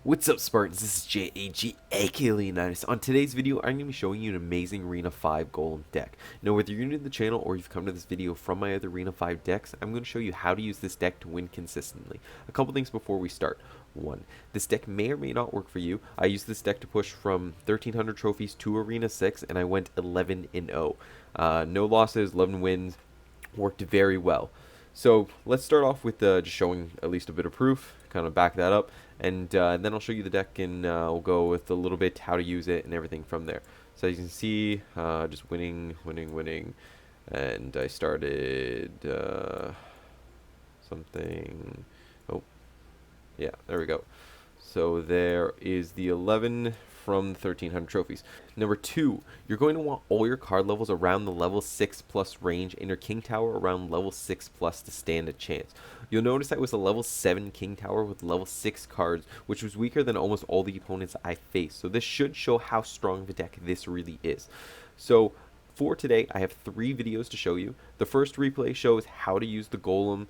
What's up, Spartans? This is JAG, aka Leonidas. On today's video, I'm going to be showing you an amazing Arena 5 Golem deck. Now, whether you're new to the channel or you've come to this video from my other Arena 5 decks, I'm going to show you how to use this deck to win consistently. A couple things before we start. 1. This deck may or may not work for you. I used this deck to push from 1300 trophies to Arena 6, and I went 11-0. No losses, 11 wins, worked very well. So let's start off with just showing at least a bit of proof, kind of back that up, and then I'll show you the deck, and we'll go with a little bit how to use it and everything from there. So as you can see, just winning, and I started something. Oh, yeah, there we go. So there is the 11 from 1300 trophies. Number 2, you're going to want all your card levels around the level 6 plus range and your king tower around level 6 plus to stand a chance. You'll notice I was a level 7 king tower with level 6 cards, which was weaker than almost all the opponents I faced. So this should show how strong of a deck this really is. So for today, I have 3 videos to show you. The first replay shows how to use the Golem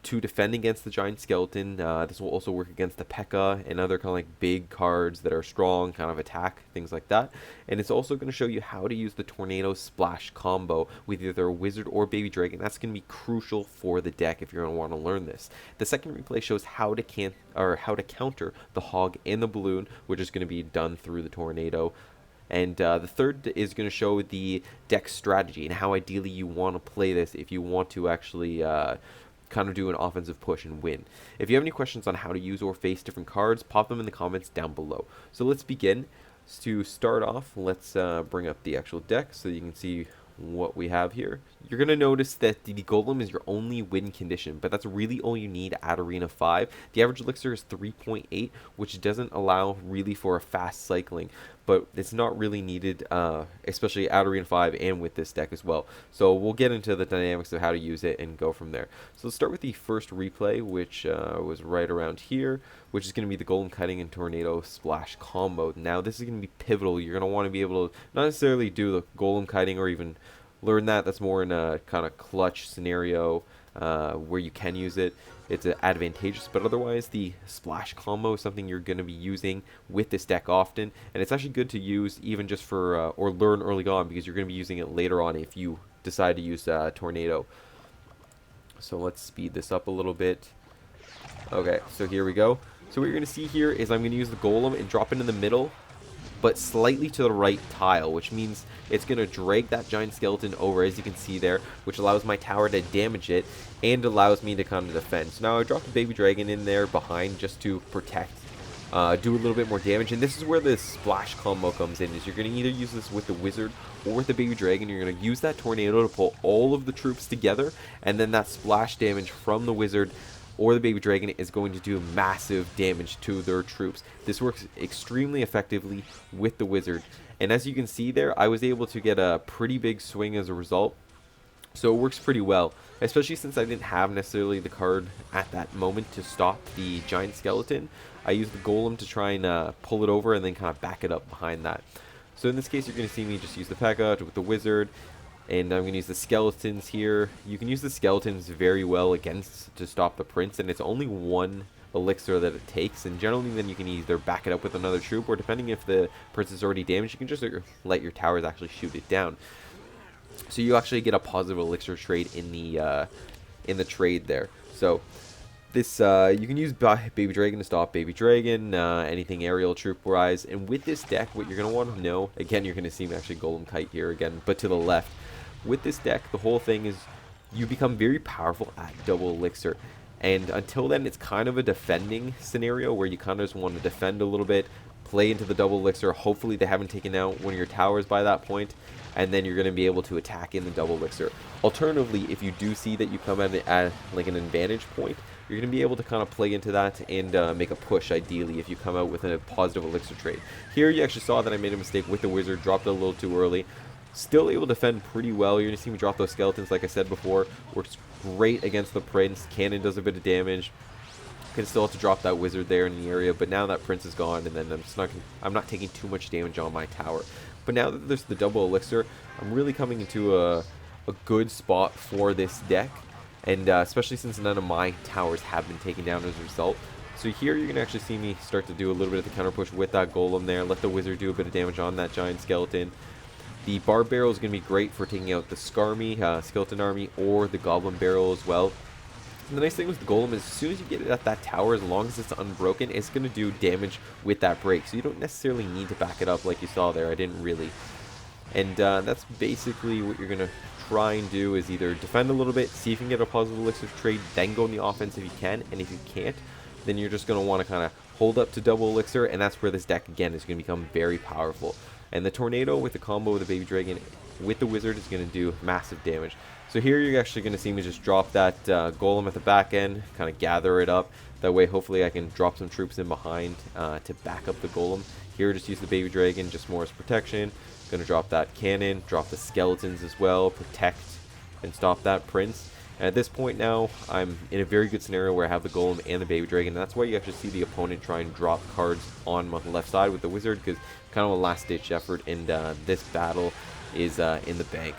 to defend against the giant skeleton. This will also work against the Pekka and other kind of like big cards that are strong, kind of attack, things like that. And it's also going to show you how to use the tornado splash combo with either a wizard or baby dragon. That's going to be crucial for the deck if you're going to want to learn this. The second replay shows how to counter the hog and the balloon, which is going to be done through the tornado. And the third is going to show the deck strategy and how ideally you want to play this if you want to actually kind of do an offensive push and win. If you have any questions on how to use or face different cards, pop them in the comments down below. So let's begin. To start off, let's bring up the actual deck so you can see what we have here. You're going to notice that the Golem is your only win condition, but that's really all you need at Arena 5. The average elixir is 3.8, which doesn't allow really for a fast cycling, but it's not really needed, especially at Arena 5 and with this deck as well. So we'll get into the dynamics of how to use it and go from there. So let's start with the first replay, which was right around here, which is going to be the Golem Cutting and Tornado Splash combo. Now this is going to be pivotal. You're going to want to be able to not necessarily do the Golem Cutting or even learn that. That's more in a kind of clutch scenario where you can use it. It's advantageous, but otherwise the splash combo is something you're going to be using with this deck often, and it's actually good to use even just for or learn early on, because you're going to be using it later on if you decide to use tornado. So let's speed this up a little bit. Okay, so here we go. So what you're going to see here is I'm going to use the Golem and drop it in the middle, but slightly to the right tile, which means it's going to drag that giant skeleton over, as you can see there, which allows my tower to damage it and allows me to kind of defend. So now I dropped the baby dragon in there behind just to protect, do a little bit more damage. And this is where the splash combo comes in, is you're going to either use this with the wizard or with the baby dragon. You're going to use that tornado to pull all of the troops together, and then that splash damage from the wizard or the baby dragon is going to do massive damage to their troops. This works extremely effectively with the wizard, and as you can see there, I was able to get a pretty big swing as a result. So it works pretty well, especially since I didn't have necessarily the card at that moment to stop the giant skeleton. I used the Golem to try and pull it over and then kind of back it up behind that. So in this case, you're going to see me just use the Pekka with the wizard, and I'm going to use the skeletons here. You can use the skeletons very well against to stop the prince, and it's only 1 elixir that it takes, and generally then you can either back it up with another troop, or depending if the prince is already damaged, you can just let your towers actually shoot it down. So you actually get a positive elixir trade in the trade there. So this you can use baby dragon to stop baby dragon, anything aerial troop wise, and with this deck, what you're going to want to know, again, you're going to see me actually Golem Kite here again, but to the left. With this deck, the whole thing is you become very powerful at double elixir, and until then it's kind of a defending scenario where you kind of just want to defend a little bit, play into the double elixir. Hopefully they haven't taken out one of your towers by that point, and then you're going to be able to attack in the double elixir. Alternatively, if you do see that you come at like an advantage point, you're going to be able to kind of play into that and make a push, ideally, if you come out with a positive elixir trade. Here you actually saw that I made a mistake with the wizard, dropped it a little too early. Still able to defend pretty well. You're going to see me drop those skeletons, like I said before. Works great against the prince. Cannon does a bit of damage. Can still have to drop that wizard there in the area, but now that prince is gone, and then I'm not taking too much damage on my tower. But now that there's the double elixir, I'm really coming into a good spot for this deck, and especially since none of my towers have been taken down as a result. So here you're going to actually see me start to do a little bit of the counter push with that golem there. Let the wizard do a bit of damage on that giant skeleton. The Barb Barrel is going to be great for taking out the Skarmy skeleton army or the Goblin Barrel as well. And the nice thing with the Golem is as soon as you get it at that tower, as long as it's unbroken, it's going to do damage with that break. So you don't necessarily need to back it up like you saw there. I didn't really. And that's basically what you're going to try and do, is either defend a little bit, see if you can get a positive elixir trade, then go in the offense if you can. And if you can't, then you're just going to want to kind of hold up to double elixir. And that's where this deck, again, is going to become very powerful. And the Tornado with the combo with the Baby Dragon with the Wizard is going to do massive damage. So here you're actually going to see me just drop that Golem at the back end, kind of gather it up. That way hopefully I can drop some troops in behind to back up the Golem. Here just use the Baby Dragon just more as protection. Going to drop that cannon, drop the skeletons as well, protect and stop that Prince. And at this point now, I'm in a very good scenario where I have the Golem and the Baby Dragon. And that's why you actually see the opponent try and drop cards on my left side with the Wizard, because kind of a last-ditch effort, and this battle is in the bank.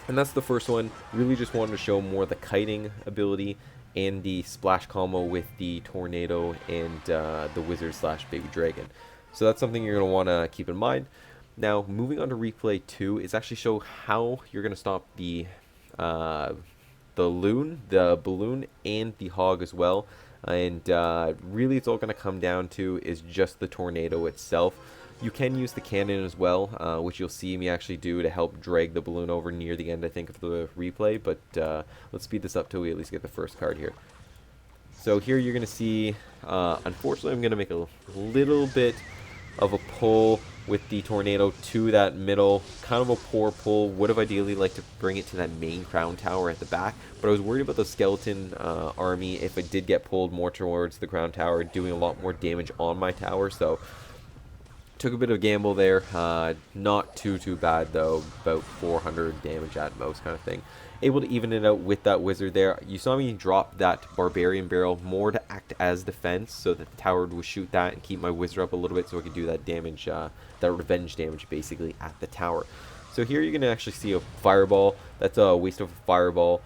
And that's the first one. Really just wanted to show more the kiting ability and the splash combo with the Tornado and the Wizard slash Baby Dragon. So that's something you're going to want to keep in mind. Now, moving on to replay 2 is actually show how you're going to stop the loon, the balloon, and the hog as well. And really it's all going to come down to is just the Tornado itself. You can use the cannon as well, which you'll see me actually do to help drag the balloon over near the end, I think, of the replay. But let's speed this up till we at least get the first card here. So here you're going to see, unfortunately I'm going to make a little bit of a pull with the Tornado to that middle. Kind of a poor pull. Would have ideally liked to bring it to that main crown tower at the back, but I was worried about the skeleton army if it did get pulled more towards the crown tower, doing a lot more damage on my tower. So took a bit of a gamble there. Not too bad though, about 400 damage at most kind of thing. Able to even it out with that Wizard there. You saw me drop that Barbarian Barrel more to act as defense, so that the tower would shoot that and keep my Wizard up a little bit so I could do that damage, that revenge damage basically at the tower. So here you're going to actually see a Fireball. That's a waste of a Fireball.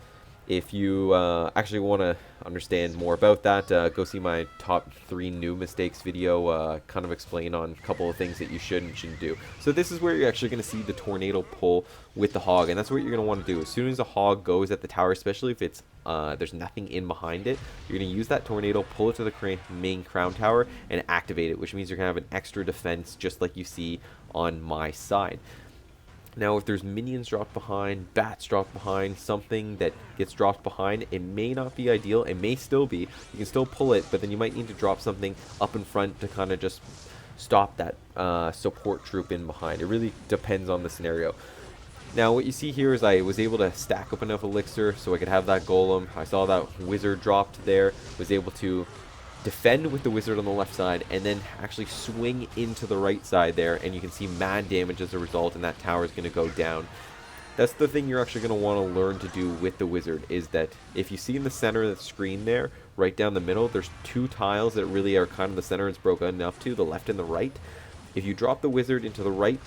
If you actually want to understand more about that, go see my top 3 new mistakes video, kind of explain on a couple of things that you should and shouldn't do. So this is where you're actually going to see the Tornado pull with the hog, and that's what you're going to want to do. As soon as the hog goes at the tower, especially if it's there's nothing in behind it, you're going to use that Tornado, pull it to the main crown tower, and activate it, which means you're going to have an extra defense just like you see on my side. Now, if there's minions dropped behind, bats dropped behind, something that gets dropped behind, it may not be ideal. It may still be. You can still pull it, but then you might need to drop something up in front to kind of just stop that support troop in behind. It really depends on the scenario. Now, what you see here is I was able to stack up enough elixir so I could have that Golem. I saw that Wizard dropped there, was able to defend with the Wizard on the left side, and then actually swing into the right side there, and you can see mad damage as a result, and that tower is going to go down. That's the thing you're actually going to want to learn to do with the Wizard, is that if you see in the center of the screen there, right down the middle, there's 2 tiles that really are kind of the center it's broken enough to, the left and the right. If you drop the Wizard into the right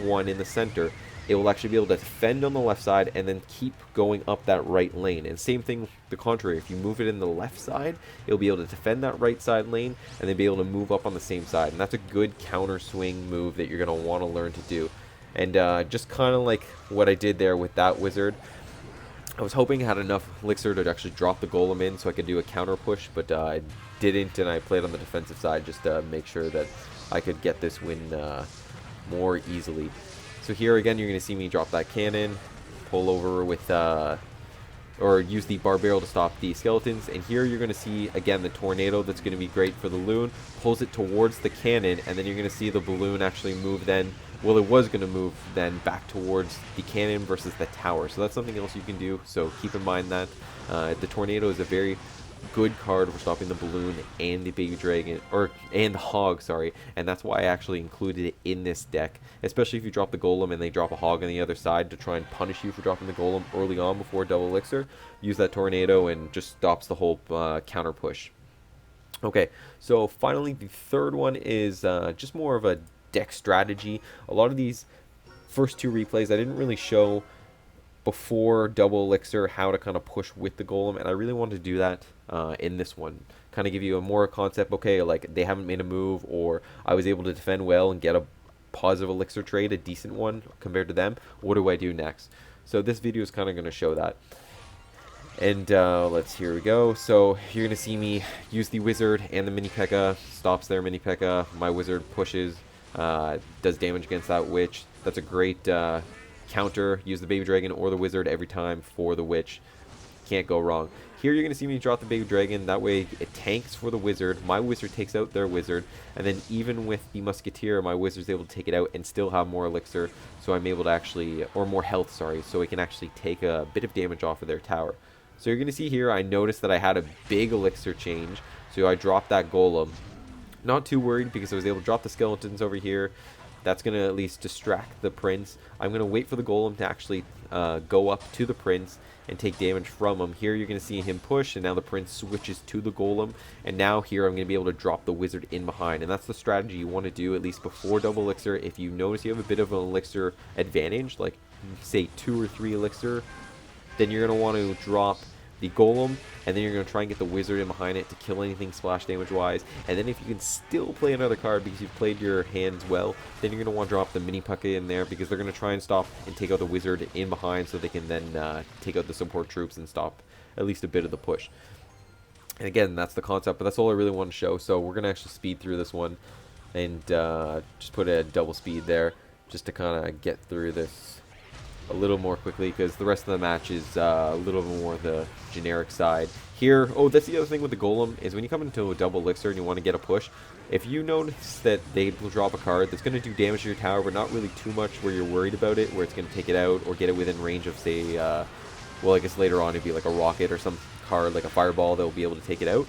one in the center, it will actually be able to defend on the left side and then keep going up that right lane. And same thing the contrary, if you move it in the left side, it'll be able to defend that right side lane and then be able to move up on the same side. And that's a good counter swing move that you're going to want to learn to do. And just kind of like what I did there with that Wizard, I was hoping I had enough elixir to actually drop the Golem in so I could do a counter push, but I didn't, and I played on the defensive side just to make sure that I could get this win more easily. So here again, you're going to see me drop that cannon, pull over with, or use the Barb Barrel to stop the skeletons. And here you're going to see, again, the Tornado that's going to be great for the loon, pulls it towards the cannon, and then you're going to see the balloon actually move then. Well, it was going to move then back towards the cannon versus the tower. So that's something else you can do, so keep in mind that. The Tornado is a very good card for stopping the balloon and the Baby Dragon, and the hog, sorry, and that's why I actually included it in this deck, especially if you drop the Golem and they drop a hog on the other side to try and punish you for dropping the Golem early on before double elixir. Use that Tornado and just stops the whole counter push. Okay, so finally the third one is just more of a deck strategy. A lot of these first 2 replays I didn't really show before double elixir how to kind of push with the golem, and I really wanted to do that in this one. Kind of give you a more concept, okay, like they haven't made a move, or I was able to defend well and get a positive elixir trade, a decent one compared to them. What do I do next? So this video is kind of going to show that. And here we go. So you're going to see me use the wizard and the mini Pekka. Stops their mini Pekka. My wizard pushes, does damage against that witch. That's a great counter. Use the baby dragon or the wizard every time for the witch. Can't go wrong. Here you're going to see me drop the baby dragon. That way it tanks for the wizard. My wizard takes out their wizard. And then even with the musketeer, my wizard's able to take it out and still have more elixir. So I'm able to actually, or more health, sorry. So it can actually take a bit of damage off of their tower. So you're going to see here, I noticed that I had a big elixir change. So I dropped that golem. Not too worried because I was able to drop the skeletons over here. That's going to at least distract the prince. I'm going to wait for the golem to actually go up to the prince and take damage from him. Here you're going to see him push, and now the prince switches to the golem. And now here I'm going to be able to drop the wizard in behind. And that's the strategy you want to do, at least before double elixir. If you notice you have a bit of an elixir advantage, like say 2 or 3 elixir, then you're going to want to drop the golem, and then you're going to try and get the wizard in behind it to kill anything splash damage wise. And then if you can still play another card because you've played your hands well, then you're going to want to drop the mini Pekka in there, because they're going to try and stop and take out the wizard in behind so they can then take out the support troops and stop at least a bit of the push. And again, that's the concept, but that's all I really want to show. So we're going to actually speed through this one and just put a double speed there just to kind of get through this a little more quickly, because the rest of the match is a little more the generic side. Here, oh, that's the other thing with the golem, is when you come into a double elixir and you want to get a push, if you notice that they will drop a card that's going to do damage to your tower, but not really too much where you're worried about it, where it's going to take it out or get it within range of, say, well, I guess later on it'd be like a rocket or some card like a fireball that will be able to take it out.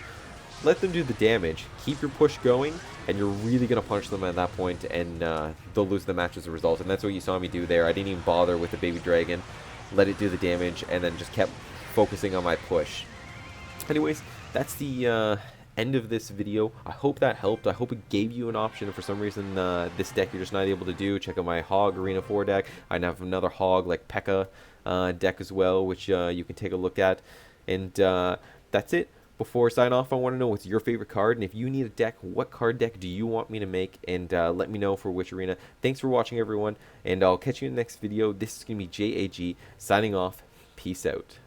Let them do the damage, keep your push going, and you're really going to punch them at that point, and they'll lose the match as a result. And that's what you saw me do there. I didn't even bother with the baby dragon, let it do the damage, and then just kept focusing on my push. Anyways, that's the end of this video. I hope that helped. I hope it gave you an option. If for some reason this deck you're just not able to do, check out my Hog Arena 4 deck. I have another Hog like Pekka deck as well, which you can take a look at. And that's it. Before I sign off, I want to know what's your favorite card, and if you need a deck, what card deck do you want me to make, and let me know for which arena. Thanks for watching, everyone, and I'll catch you in the next video. This is going to be JAG signing off. Peace out.